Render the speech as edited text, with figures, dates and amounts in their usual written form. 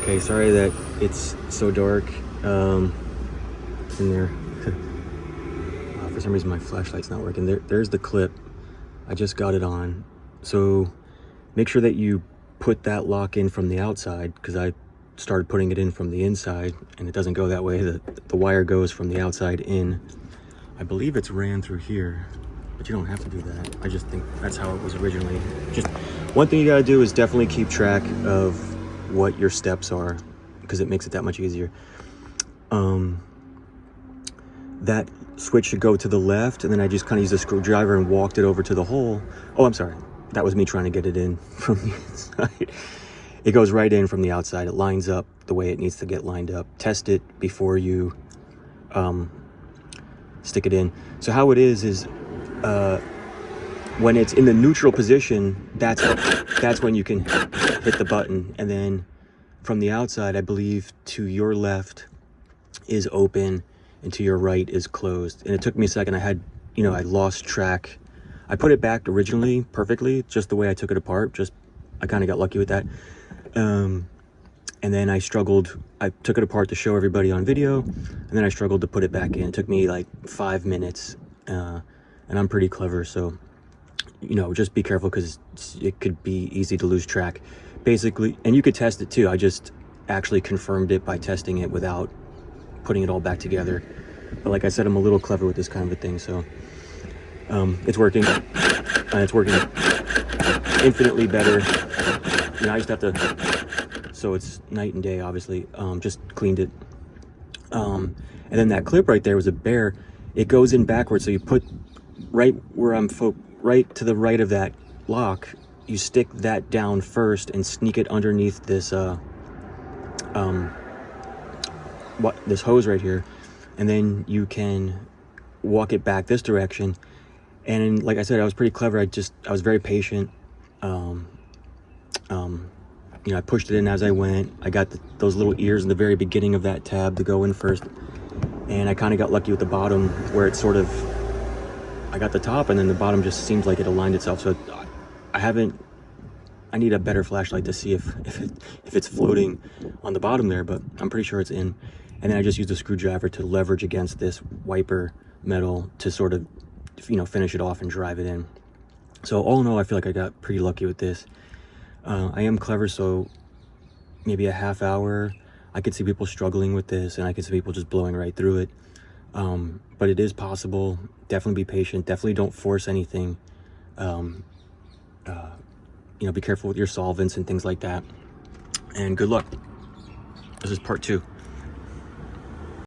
Okay, sorry that it's so dark in there. For some reason my flashlight's not working. There's the clip. I just got it on. So make sure that you put that lock in from the outside, because I started putting it in from the inside and it doesn't go that way. The wire goes from the outside in. I believe it's ran through here, but you don't have to do that. I just think that's how it was originally. Just one thing you gotta do is definitely keep track of what your steps are, because it makes it that much easier. That switch should go to the left, and then I just kind of used a screwdriver and walked it over to the hole. Oh, I'm sorry. That was me trying to get it in from the inside. It goes right in from the outside. It lines up the way it needs to get lined up. Test it before you stick it in. So how it is when it's in the neutral position, that's when you can hit the button. And then from the outside, I believe to your left is open and to your right is closed. And it took me a second. I lost track. I put it back originally perfectly, just the way I took it apart. I kind of got lucky with that. And then I struggled. I took it apart to show everybody on video, and then I struggled to put it back in. It took me like 5 minutes, and I'm pretty clever, so just be careful, because it could be easy to lose track. Basically, and you could test it too. I just actually confirmed it by testing it without putting it all back together. But like I said, I'm a little clever with this kind of a thing, so it's working. It's working infinitely better. I just have to, so it's night and day, obviously. Just cleaned it. And then that clip right there was a bear. It goes in backwards, so you put right where I'm right to the right of that lock, you stick that down first and sneak it underneath this this hose right here, and then you can walk it back this direction. And like I said, I was pretty clever. I was very patient. I pushed it in as I went. I got those little ears in the very beginning of that tab to go in first, and I kind of got lucky with the bottom, where it's sort of, I got the top and then the bottom just seems like it aligned itself. So I need a better flashlight to see if it's floating on the bottom there, but I'm pretty sure it's in. And then I just used a screwdriver to leverage against this wiper metal to sort of, finish it off and drive it in. So all in all, I feel like I got pretty lucky with this. I am clever, so maybe a half hour, I could see people struggling with this, and I could see people just blowing right through it. But it is possible. Definitely be patient. Definitely don't force anything. Be careful with your solvents and things like that. And good luck. This is part 2.